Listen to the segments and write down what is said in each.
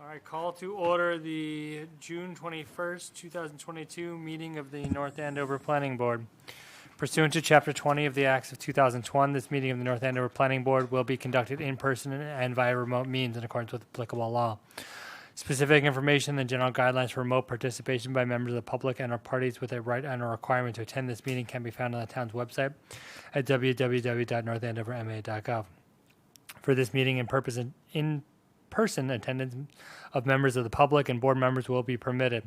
All right, call to order the June 21st, 2022 meeting of the North Andover Planning Board. Pursuant to Chapter 20 of the Acts of 2001, this meeting of the North Andover Planning Board will be conducted in person and via remote means in accordance with applicable law. Specific information and general guidelines for remote participation by members of the public and or parties with a right and a requirement to attend this meeting can be found on the town's website at www.northandoverma.gov. For this meeting in-person attendance of members of the public and board members will be permitted.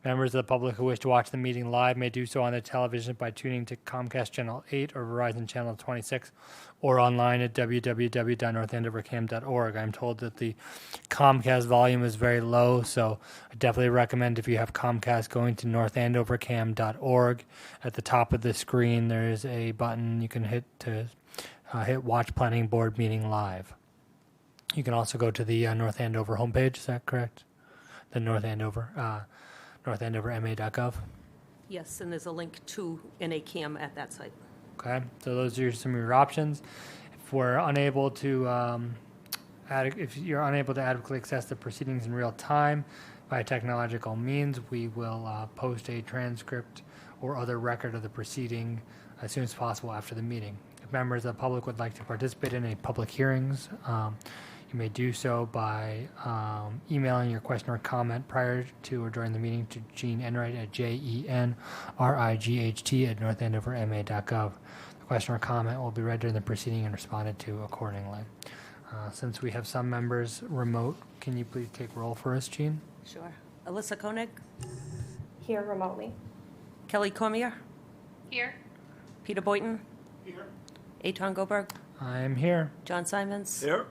Members of the public who wish to watch the meeting live may do so on their television by tuning to Comcast Channel 8 or Verizon Channel 26 or online at www.northandovercam.org. I'm told that the Comcast volume is very low, so I definitely recommend if you have Comcast going to northandovercam.org. At the top of the screen there is a button you can hit to hit Watch Planning Board Meeting Live. You can also go to the North Andover homepage. Is that correct? The North Andover, northandoverma.gov. Yes, and there's a link to NACAM at that site. Okay, so those are some of your options. If we're unable to, if you're unable to adequately access the proceedings in real time by technological means, we will post a transcript or other record of the proceeding as soon as possible after the meeting. If members of the public would like to participate in any public hearings, you may do so by emailing your question or comment prior to or during the meeting to Jean Enright at jenright@northandoverma.gov. The question or comment will be read during the proceeding and responded to accordingly. Since we have some members remote, can you please take roll for us, Jean? Sure. Alyssa Koenig. Here remotely. Kelly Cormier. Here. Peter Boynton. Here. Eitan Goldberg. I am here. John Simons. Here.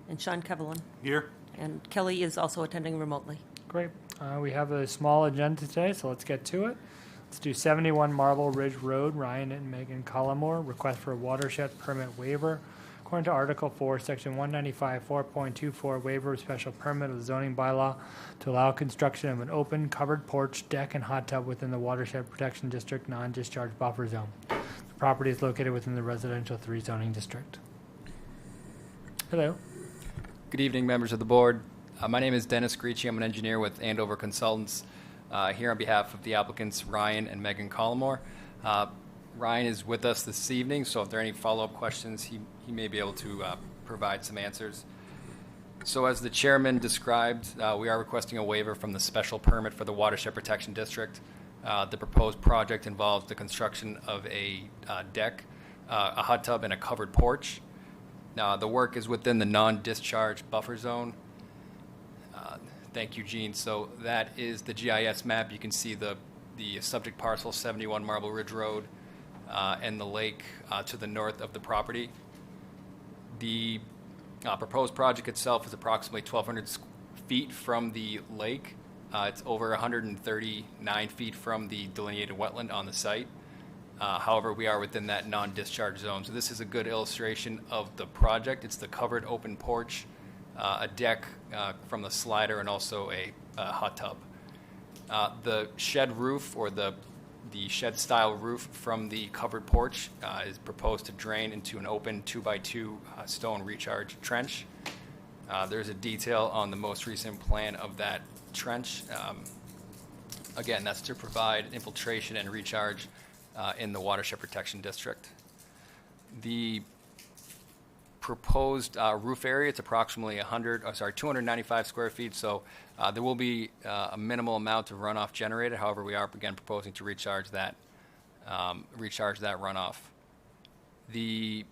And Sean Kevelin. Here. And Kelly is also attending remotely. Great. We have a small agenda today, so let's get to it. Let's do 71 Marble Ridge Road, Ryan and Megan Collimore, request for a watershed permit waiver. According to Article 4, Section 195, 4.24, waiver of special permit of the zoning bylaw to allow construction of an open, covered porch, deck, and hot tub within the Watershed Protection District non-discharge buffer zone. The property is located within the Residential 3 zoning district. Hello. Good evening, members of the board. My name is Dennis Gricci. I'm an engineer with Andover Consultants here on behalf of the applicants Ryan and Megan Collimore. Ryan is with us this evening, so if there are any follow-up questions, he may be able to provide some answers. So as the chairman described, we are requesting a waiver from the special permit for the Watershed Protection District. The proposed project involves the construction of a deck, a hot tub, and a covered porch. The work is within the non-discharge buffer zone. Thank you, Gene. So that is the GIS map. You can see the subject parcel, 71 Marble Ridge Road, and the lake to the north of the property. The proposed project itself is approximately 1,200 feet from the lake. It's over 139 feet from the delineated wetland on the site. However, we are within that non-discharge zone. So this is a good illustration of the project. It's the covered open porch, a deck from the slider, and also a hot tub. The shed roof, or the shed-style roof from the covered porch is proposed to drain into an open 2x2 stone recharge trench. There's a detail on the most recent plan of that trench. Again, that's to provide infiltration and recharge in the Watershed Protection District. The proposed roof area, it's approximately 295 square feet, so there will be a minimal amount of runoff generated. However, we are again proposing to recharge that runoff. The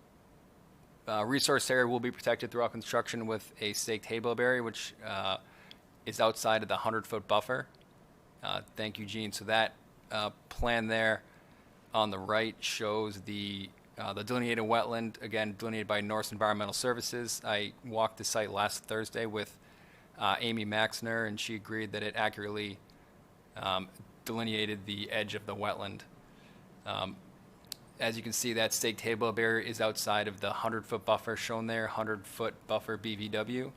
resource area will be protected throughout construction with a staked hay bale area, which is outside of the 100-foot buffer. Thank you, Gene. So that plan there on the right shows the delineated wetland, again delineated by North Environmental Services. I walked the site last Thursday with Amy Maxner, and she agreed that it accurately delineated the edge of the wetland. As you can see, that staked hay bale area is outside of the 100-foot buffer shown there, 100-foot buffer BVW.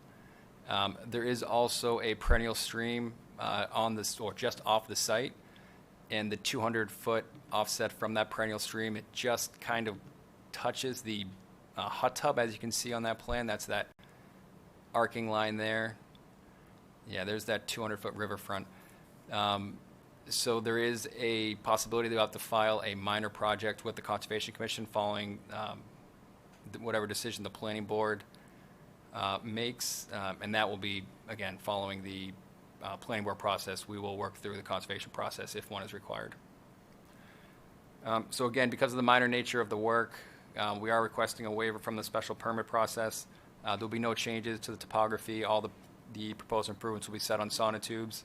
There is also a perennial stream on this, or just off the site, and the 200-foot offset from that perennial stream, it just kind of touches the hot tub, as you can see on that plan. That's that arcing line there. Yeah, there's that 200-foot riverfront. So there is a possibility they'll have to file a minor project with the Conservation Commission following whatever decision the planning board makes, and that will be, again, following the planning board process. We will work through the conservation process if one is required. So again, because of the minor nature of the work, we are requesting a waiver from the special permit process. There'll be no changes to the topography. All the proposed improvements will be set on sonotubes.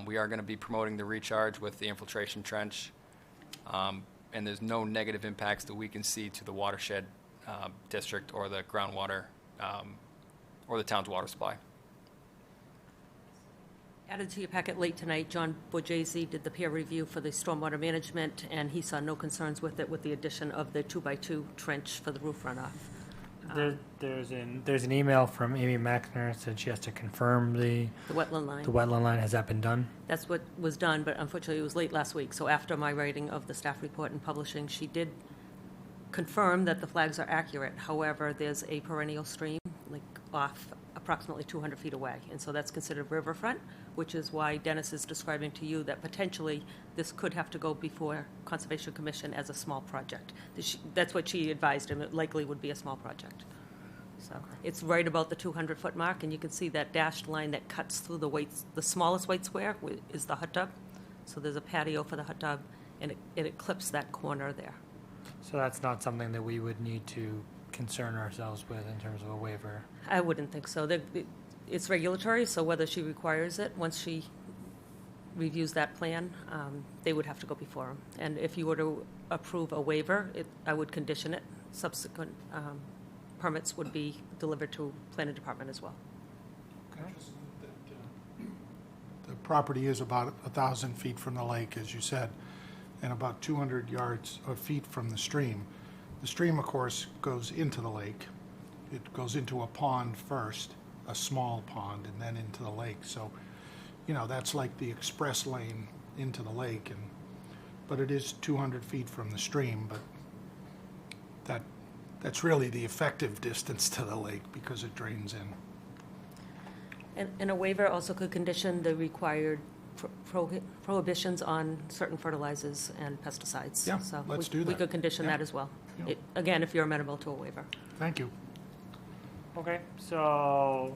We are going to be promoting the recharge with the infiltration trench, and there's no negative impacts that we can see to the watershed district or the groundwater or the town's water supply. Added to your packet late tonight, John Borghese did the peer review for the stormwater management, and he saw no concerns with it with the addition of the 2x2 trench for the roof runoff. There's an email from Amy Maxner, said she has to confirm the wetland line. wetland line. Has that been done? That's what was done, but unfortunately it was late last week. So after my writing of the staff report and publishing, she did confirm that the flags are accurate. However, there's a perennial stream like off approximately 200 feet away, and so that's considered riverfront, which is why Dennis is describing to you that potentially this could have to go before Conservation Commission as a small project. That's what she advised him. It likely would be a small project. So it's right about the 200-foot mark, and you can see that dashed line that cuts through the smallest white square is the hot tub. So there's a patio for the hot tub, and it clips that corner there. So that's not something that we would need to concern ourselves with in terms of a waiver. I wouldn't think so. It's regulatory, so whether she requires it, once she reviews that plan, they would have to go before him. And if you were to approve a waiver, I would condition it. Subsequent permits would be delivered to planning department as well. The property is about 1,000 feet from the lake, as you said, and about 200 yards or feet from the stream. The stream, of course, goes into the lake. It goes into a pond first, a small pond, and then into the lake. So, that's like the express lane into the lake, but it is 200 feet from the stream, but that's really the effective distance to the lake because it drains in. And a waiver also could condition the required prohibitions on certain fertilizers and pesticides. Yeah, so let's do that. We could condition Yeah. that as well. Yeah. Again, if you're amenable to a waiver. Thank you. Okay, so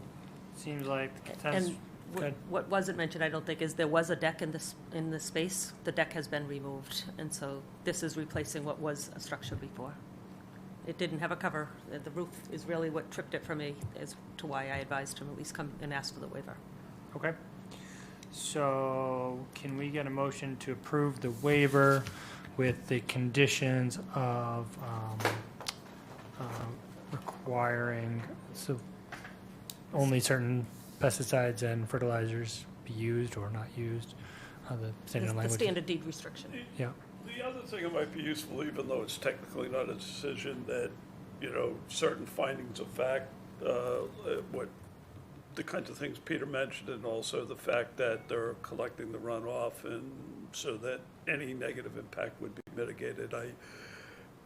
seems like And good. what wasn't mentioned, I don't think, is there was a deck in this space. The deck has been removed, and so this is replacing what was a structure before. It didn't have a cover. The roof is really what tripped it for me as to why I advised him at least come and ask for the waiver. Okay. So can we get a motion to approve the waiver with the conditions of requiring only certain pesticides and fertilizers be used or not used? The standard The language. standard deed restriction. Yeah. The other thing that might be useful, even though it's technically not a decision, that, certain findings of fact, what the kinds of things Peter mentioned, and also the fact that they're collecting the runoff, and so that any negative impact would be mitigated.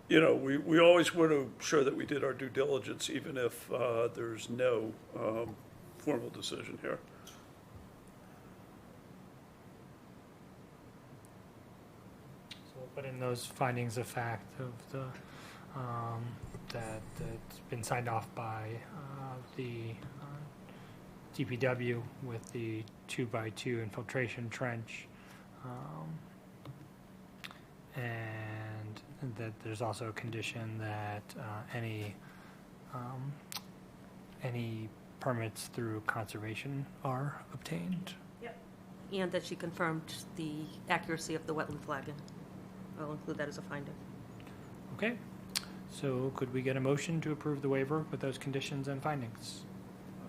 We always want to ensure that we did our due diligence, even if there's no formal decision here. So we'll put in those findings of fact of the that's been signed off by the DPW with the 2x2 infiltration trench, and that there's also a condition that any permits through conservation are obtained. And that she confirmed the accuracy of the wetland flagging. I'll include that as a finding. Okay, so could we get a motion to approve the waiver with those conditions and findings?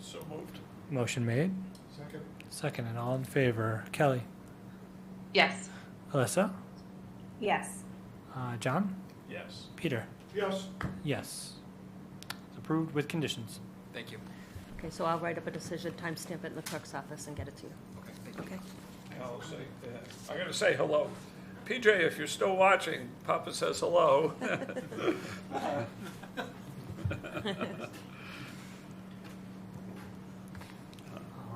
So moved. Motion made. Second. Second, and all in favor. Kelly? Yes. Alyssa? Yes. John? Yes. Peter? Yes. Yes. It's approved with conditions. Thank you. Okay, so I'll write up a decision, timestamp it in the clerk's office, and get it to you. Okay, thank you. Okay? I'll say, I gotta say hello. PJ, if you're still watching, Papa says hello. All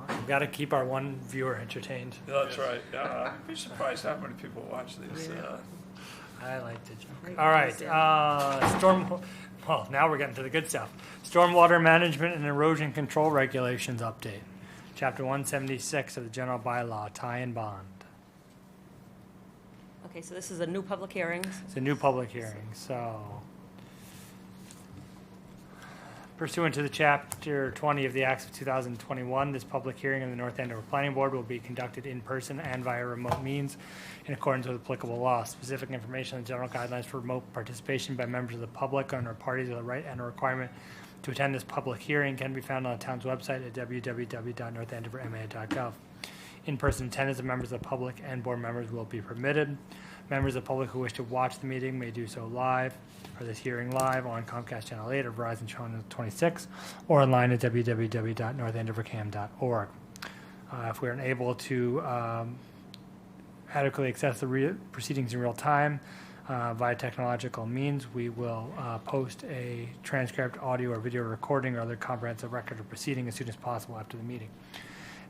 right. We've got to keep our one viewer entertained. That's right. I'd be surprised how many people watch these. I like to joke. Great. All right, well, now we're getting to the good stuff. Stormwater management and erosion control regulations update. Chapter 176 of the general bylaw, tie and bond. Okay, so this is a new public hearing. It's a new public hearing, so pursuant to the Chapter 20 of the Acts of 2021, this public hearing of the North Andover Planning Board will be conducted in person and via remote means in accordance with applicable law. Specific information and general guidelines for remote participation by members of the public and/or parties with a right and a requirement to attend this public hearing can be found on the town's website at www.northandoverma.gov. In-person attendance of members of the public and board members will be permitted. Members of the public who wish to watch the meeting may do so live, or this hearing live on Comcast Channel 8 or Verizon Channel 26, or online at www.northandovercam.org. If we are unable to adequately access the proceedings in real time via technological means, we will post a transcript, audio, or video recording or other comprehensive record of proceeding as soon as possible after the meeting.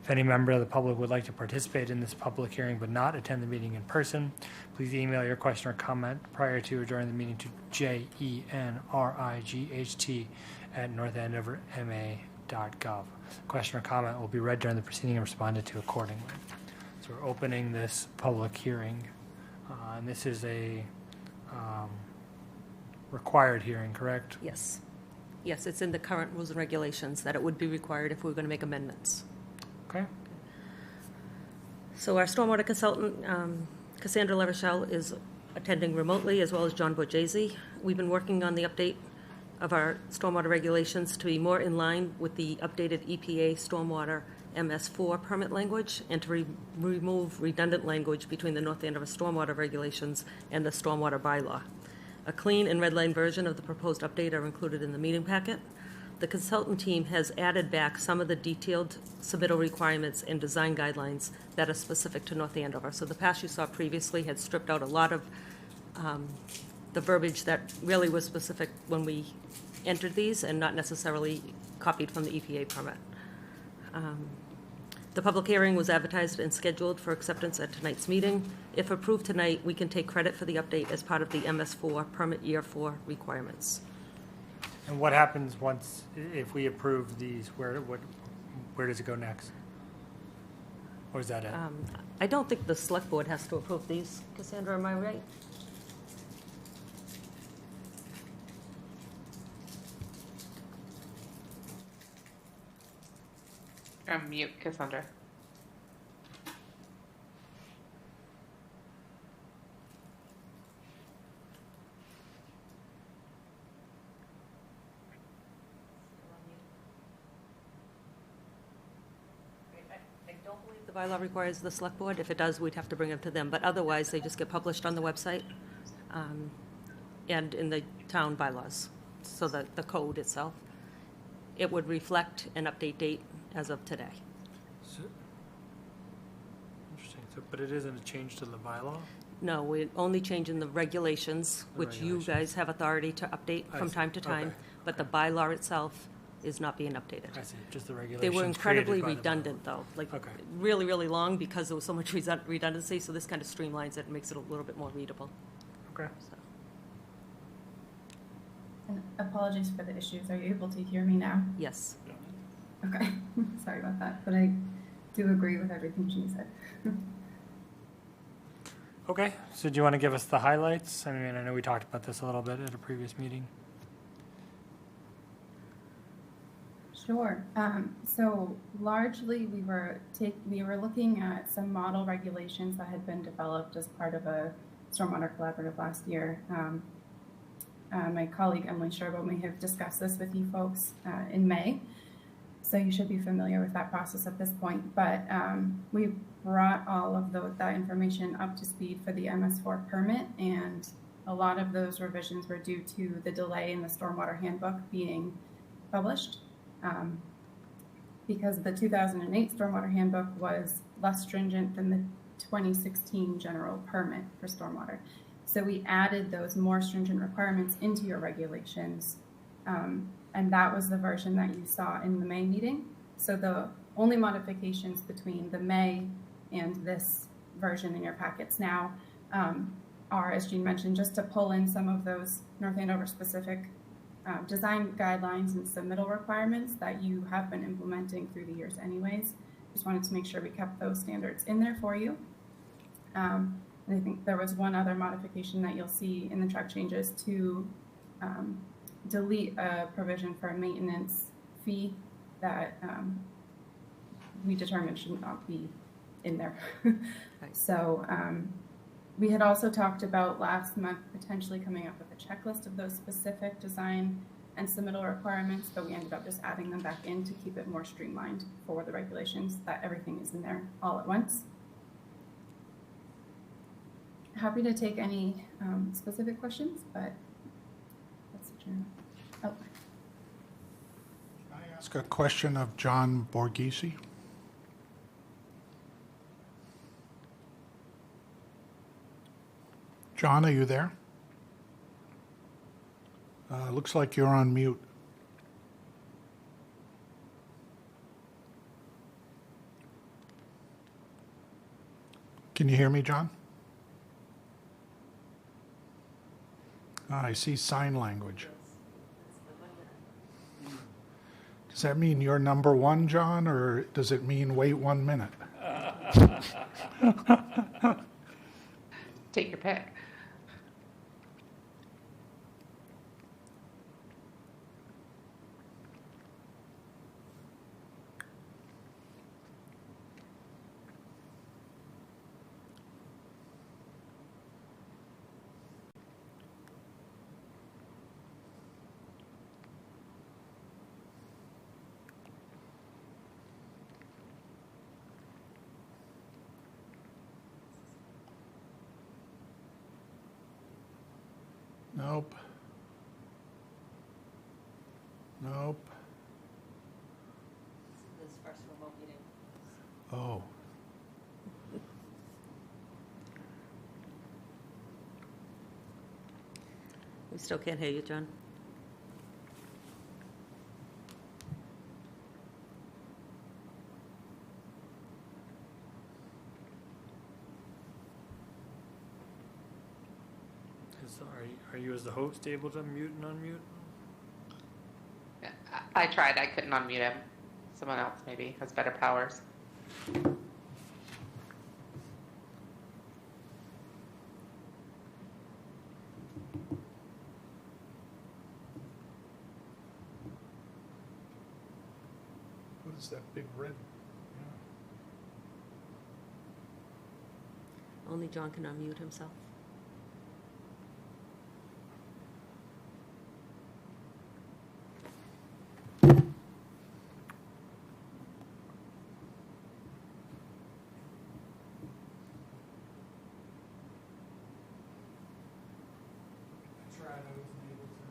If any member of the public would like to participate in this public hearing but not attend the meeting in person, please email your question or comment prior to or during the meeting to jenright@northandoverma.gov. Question or comment will be read during the proceeding and responded to accordingly. So we're opening this public hearing, and this is a required hearing, correct? Yes. Yes, it's in the current rules and regulations that it would be required if we were going to make amendments. Okay. So our stormwater consultant, Cassandra Levershell, is attending remotely, as well as John Borgese. We've been working on the update of our stormwater regulations to be more in line with the updated EPA stormwater MS4 permit language and to remove redundant language between the North Andover stormwater regulations and the stormwater bylaw. A clean and red line version of the proposed update are included in the meeting packet. The consultant team has added back some of the detailed submittal requirements and design guidelines that are specific to North Andover. So the past you saw previously had stripped out a lot of the verbiage that really was specific when we entered these and not necessarily copied from the EPA permit. The public hearing was advertised and scheduled for acceptance at tonight's meeting. If approved tonight, we can take credit for the update as part of the MS4 permit year 4 requirements. And what happens once, if we approve these, where does it go next? Or is that it? I don't think the select board has to approve these. Cassandra, am I right? Mute, Cassandra. I don't believe the bylaw requires the select board. If it does, we'd have to bring them to them. But otherwise, they just get published on the website and in the town bylaws. So that the code itself, it would reflect an update date as of today. Interesting. So, but it isn't a change to the bylaw? No, we're only changing the regulations, The which you regulations. guys have authority to update I from see. time to time. Okay. But the bylaw itself is not being updated. I see, just the regulations They were incredibly created by the bylaw. redundant, though, like Okay. really, really long because there was so much redundancy. So this kind of streamlines it and makes it a little bit more readable. Okay. So. And apologies for the issues. Are you able to hear me now? Yes. Okay. Sorry about that. But I do agree with everything she said. Okay, so do you want to give us the highlights? I mean, I know we talked about this a little bit at a previous meeting. Sure. So largely we were looking at some model regulations that had been developed as part of a stormwater collaborative last year. My colleague Emily Sherbo may have discussed this with you folks in May, so you should be familiar with that process at this point. But we brought all of that information up to speed for the MS4 permit, and a lot of those revisions were due to the delay in the stormwater handbook being published. Because the 2008 stormwater handbook was less stringent than the 2016 general permit for stormwater. So we added those more stringent requirements into your regulations, and that was the version that you saw in the May meeting. So the only modifications between the May and this version in your packets now are, as Jean mentioned, just to pull in some of those North Andover specific design guidelines and submittal requirements that you have been implementing through the years anyways. Just wanted to make sure we kept those standards in there for you. And I think there was one other modification that you'll see in the track changes to delete a provision for a maintenance fee that we determined should not be in there. Right. So we had also talked about last month potentially coming up with a checklist of those specific design and submittal requirements, but we ended up just adding them back in to keep it more streamlined for the regulations, that everything is in there all at once. Happy to take any specific questions, but let's adjourn. Oh. Can I ask a question of John Borghese? John, are you there? Looks like you're on mute. Can you hear me, John? I see sign language. Does that mean you're number one, John, or does it mean wait 1 minute? Take your pick. Nope. Nope. This first remote meeting. Oh. We still can't hear you, John. Are you as the host able to mute and unmute? I tried. I couldn't unmute him. Someone else maybe has better powers. What is that big red? Only John can unmute himself.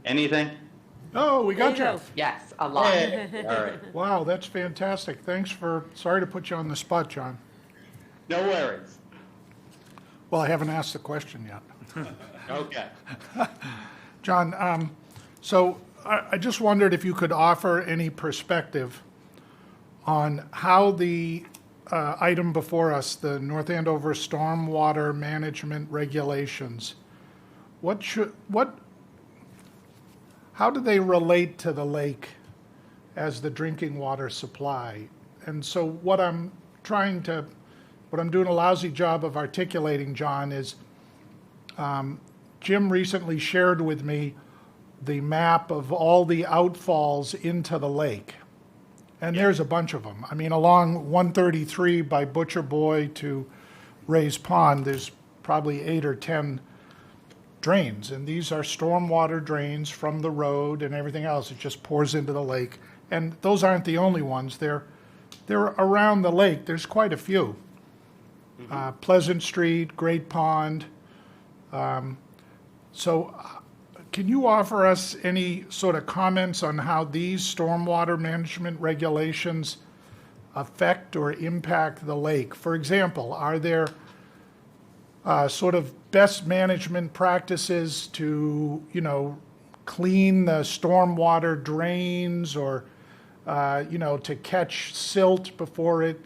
Anything? Oh, we got There you. you Yes, a lot. Hey, all right. Wow, that's fantastic. Sorry to put you on the spot, John. No worries. Well, I haven't asked the question yet. Okay. John, so I just wondered if you could offer any perspective on how the item before us, the North Andover Stormwater Management Regulations, how do they relate to the lake as the drinking water supply? And so what I'm doing a lousy job of articulating, John, is Jim recently shared with me the map of all the outfalls into the lake. And there's a bunch of them. I mean, along 133 by Butcher Boy to Ray's Pond, there's probably 8 or 10 drains. And these are stormwater drains from the road and everything else. It just pours into the lake. And those aren't the only ones. They're around the lake. There's quite a few. Pleasant Street, Great Pond. So can you offer us any sort of comments on how these stormwater management regulations affect or impact the lake? For example, are there sort of best management practices to, clean the stormwater drains or to catch silt before it,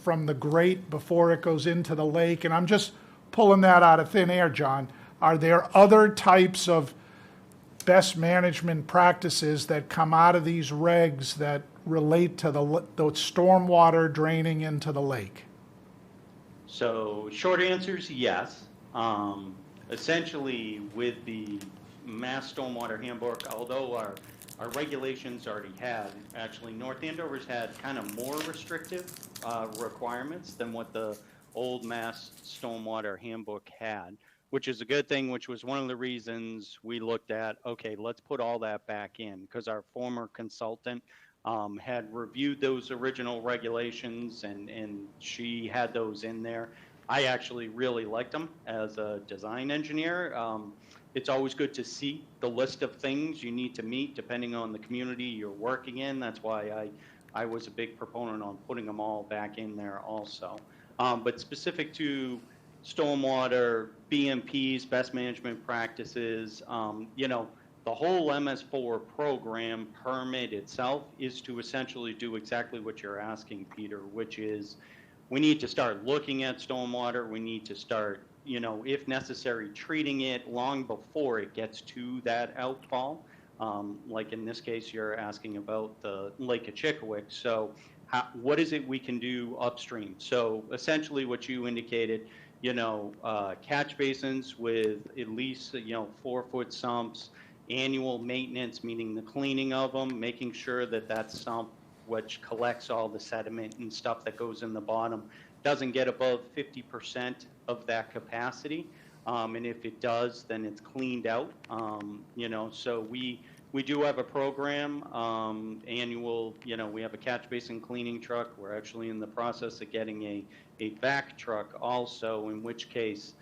from the grate before it goes into the lake. And I'm just pulling that out of thin air, John. Are there other types of best management practices that come out of these regs that relate to the stormwater draining into the lake? So short answer is yes. Essentially, with the Mass Stormwater Handbook, although our regulations already had, actually North Andover's had kind of more restrictive requirements than what the old Mass Stormwater Handbook had, which is a good thing, which was one of the reasons we looked at, okay, let's put all that back in, because our former consultant had reviewed those original regulations and she had those in there. I actually really liked them as a design engineer. It's always good to see the list of things you need to meet depending on the community you're working in. That's why I was a big proponent on putting them all back in there also. But specific to stormwater, BMPs, best management practices, the whole MS4 program permit itself is to essentially do exactly what you're asking, Peter, which is we need to start looking at stormwater. We need to start, if necessary, treating it long before it gets to that outfall. Like in this case, you're asking about the Lake of Chickawick. So what is it we can do upstream? So essentially what you indicated, catch basins with at least, 4-foot sumps, annual maintenance, meaning the cleaning of them, making sure that sump, which collects all the sediment and stuff that goes in the bottom, doesn't get above 50% of that capacity. And if it does, then it's cleaned out. So we do have a program, annual, we have a catch basin cleaning truck. We're actually in the process of getting a vac truck also, in which case,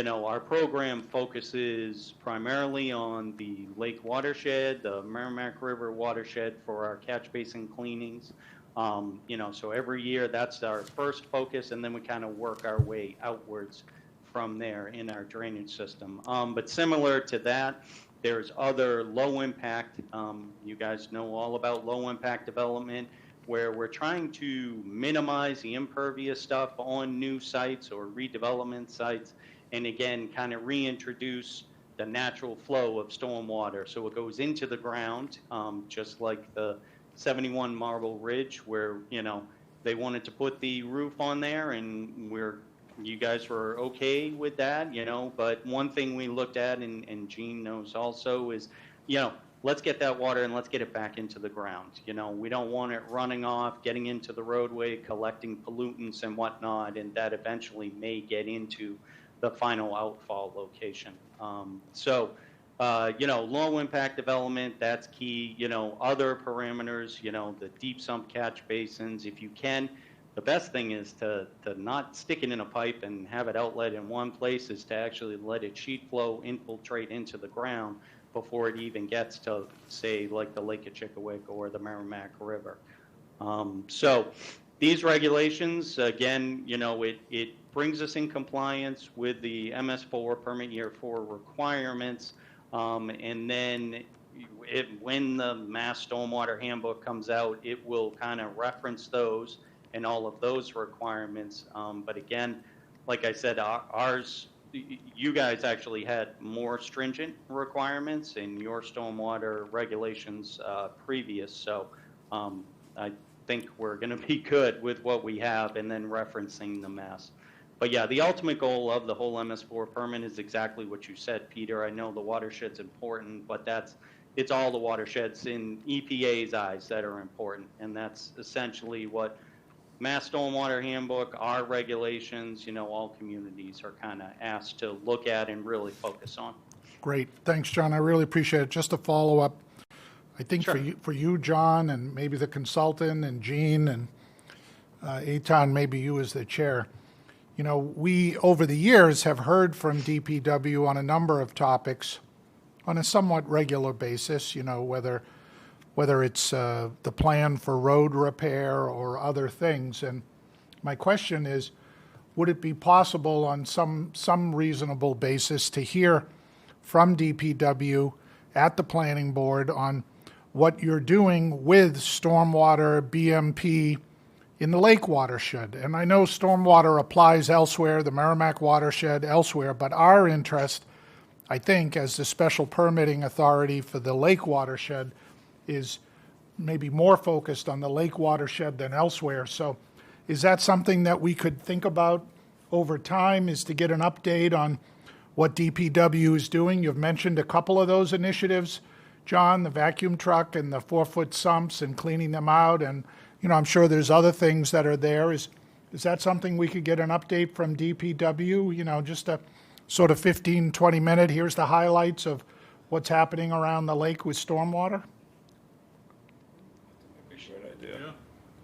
our program focuses primarily on the lake watershed, the Merrimack River watershed for our catch basin cleanings. So every year that's our first focus, and then we kind of work our way outwards from there in our drainage system. But similar to that, there's other low impact, you guys know all about low impact development, where we're trying to minimize the impervious stuff on new sites or redevelopment sites, and again, kind of reintroduce the natural flow of stormwater. So it goes into the ground, just like the 71 Marble Ridge, where, they wanted to put the roof on there, and you guys were okay with that, but one thing we looked at, and Gene knows also, is, let's get that water and let's get it back into the ground. We don't want it running off, getting into the roadway, collecting pollutants and whatnot, and that eventually may get into the final outfall location. Low impact development, that's key. Other parameters, the deep sump catch basins, if you can. The best thing is to not stick it in a pipe and have it outlet in one place, is to actually let it sheet flow, infiltrate into the ground before it even gets to, say, like the Lake of Chickawick or the Merrimack River. So these regulations, again, it brings us in compliance with the MS4 permit year 4 requirements. And then when the Mass Stormwater Handbook comes out, it will kind of reference those and all of those requirements. But again, like I said, ours, you guys actually had more stringent requirements in your stormwater regulations previous. So I think we're going to be good with what we have, and then referencing the Mass. But yeah, the ultimate goal of the whole MS4 permit is exactly what you said, Peter. I know the watershed's important, but it's all the watersheds in EPA's eyes that are important. And that's essentially what Mass Stormwater Handbook, our regulations, all communities are kind of asked to look at and really focus on. Great. Thanks, John. I really appreciate it. Just to follow up, I think Sure. for you, John, and maybe the consultant, and Gene, and Eitan, maybe you as the chair, we, over the years, have heard from DPW on a number of topics on a somewhat regular basis, whether it's the plan for road repair or other things. And my question is, would it be possible on some reasonable basis to hear from DPW at the planning board on what you're doing with stormwater BMP in the lake watershed. And I know stormwater applies elsewhere, the Merrimack watershed elsewhere, but our interest, I think, as the special permitting authority for the lake watershed is maybe more focused on the lake watershed than elsewhere. So is that something that we could think about over time, is to get an update on what DPW is doing? You've mentioned a couple of those initiatives, John, the vacuum truck and the 4-foot sumps and cleaning them out. And, you know, I'm sure there's other things that are there. Is that something we could get an update from DPW? You know, just a sort of 15, 20 minute, here's the highlights of what's happening around the lake with stormwater? Good idea.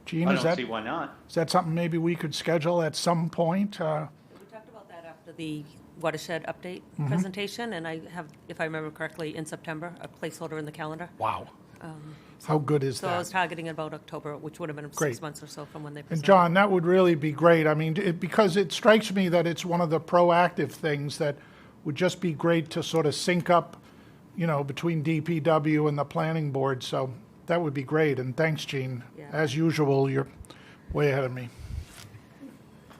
Gene, I is don't that, see why not. is that something maybe we could schedule at some point? We talked about that after the watershed update presentation, and I have, if I remember correctly, in September, a placeholder in the calendar. Wow. How good is So I was that? targeting about October, which would have been Great. 6 months or so from when they And presented. John, that would really be great. I mean, because it strikes me that it's one of the proactive things that would just be great to sort of sync up, you know, between DPW and the planning board. So that would be great. And thanks, Gene. Yeah. As usual, you're way ahead of me.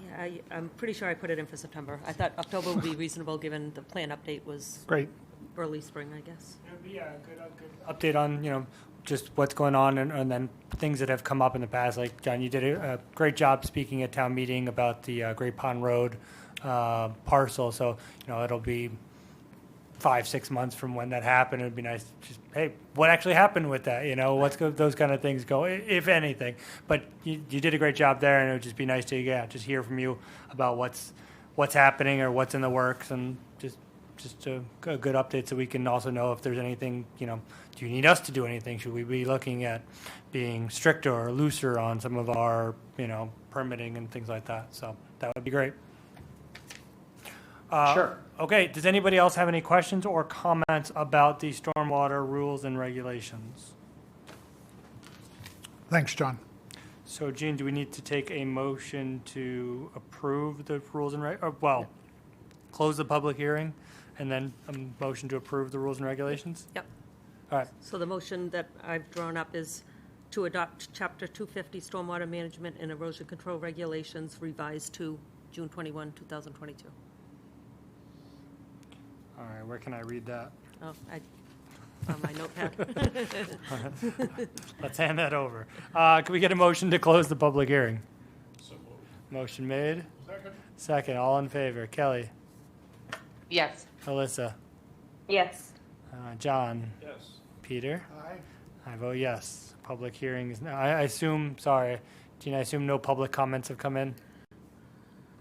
Yeah, I'm pretty sure I put it in for September. I thought October would be reasonable, given the plan update was Great. early spring, I guess. Yeah, a good update on, you know, just what's going on and then things that have come up in the past. Like, John, you did a great job speaking at town meeting about the Great Pond Road parcel. So, you know, it'll be 5-6 months from when that happened. It'd be nice to just, hey, what actually happened with that? You know, those kind of things go, if anything. But you did a great job there, and it would just be nice to, just hear from you about what's happening or what's in the works, and just a good update so we can also know if there's anything, you know, do you need us to do anything? Should we be looking at being stricter or looser on some of our, you know, permitting and things like that? So that would be great. Sure. Okay, does anybody else have any questions or comments about the stormwater rules and regulations? Thanks, John. So, Gene, do we need to take a motion to approve the rules and close the public hearing and then a motion to approve the rules and regulations? Yep. All right, So the motion that I've drawn up is to adopt Chapter 250 Stormwater Management and Erosion Control Regulations revised to June 21, 2022. all right, where can I read that? Oh, on my notepad. Let's hand that over. Can we get a motion to close the public hearing? Motion made. Second, all in favor. Kelly, Yes. Alyssa, Yes. John, Yes. Peter. Aye. I vote yes. Public hearing is, I assume, sorry, Gene, I assume no public comments have come in?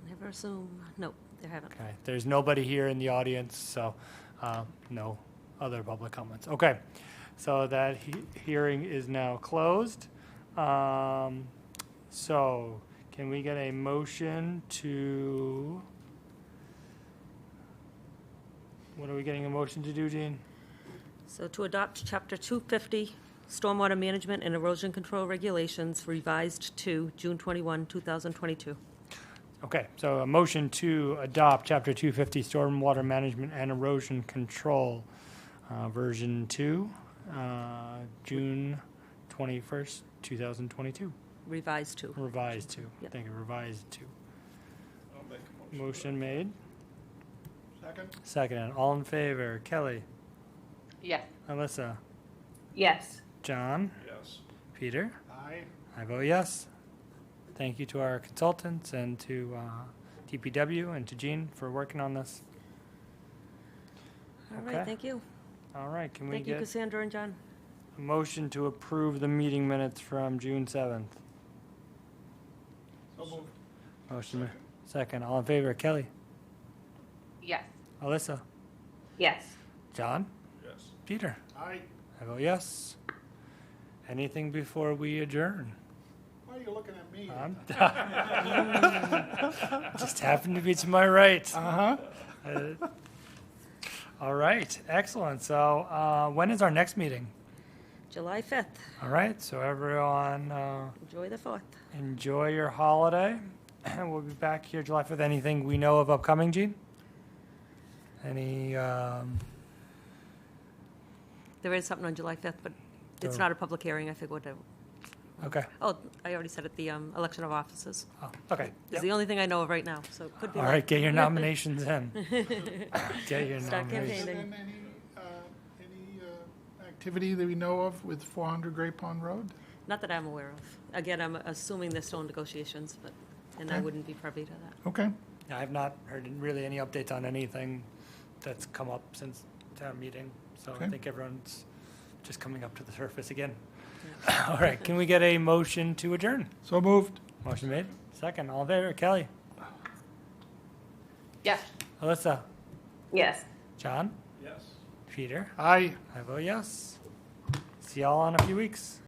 Never assume, no, there haven't. Okay, there's nobody here in the audience, so no other public comments. Okay, so that hearing is now closed. So can we get a motion to, what are we getting a motion to do, Gene? So to adopt Chapter 250 Stormwater Management and Erosion Control Regulations revised to June 21, 2022. Okay, so a motion to adopt Chapter 250 Stormwater Management and Erosion Control, version 2, June 21st, 2022. Revised to. Revised to. Yep. Thank you, revised to. I'll make a motion. Motion made. Second? Second. All in favor. Kelly, Yes. Alyssa, Yes. John, Yes. Peter. Aye. I vote yes. Thank you to our consultants and to DPW and to Gene for working on this. All Okay. right, thank you. All right, can we Thank you, get Cassandra and John. a motion to approve the meeting minutes from June 7th? Motion. Second. All in favor. Kelly, Yes. Alyssa, Yes. John, Yes. Peter. Aye. I vote yes. Anything before we adjourn? Why are you looking at me? Just happened to be to my right. Uh-huh. All right, excellent. So when is our next meeting? July 5th. All right, so everyone Enjoy the 4th. enjoy your holiday. We'll be back here July 5th. Anything we know of upcoming, Gene? Any, There is something on July 5th, but It's So- not a public hearing, I figured. Okay. Oh, I already said it, the election of officers. Oh, okay. It's Yep. the only thing I know of right now, so it could be. All wrong. right, get your nominations in. Get your Start nominations. campaigning. And any activity that we know of with 400 Great Pond Road? Not that I'm aware of. Again, I'm assuming there's still negotiations, but, and I Okay. wouldn't be privy to that. Okay. Yeah, I have not heard really any updates on anything that's come up since town meeting, so I Okay. think everyone's just coming up to the surface again. All right, can we get a motion to adjourn? So moved. Motion made. Second, all in favor. Kelly? Yes. Alyssa? Yes. John? Yes. Peter? Aye. I vote yes. See y'all in a few weeks.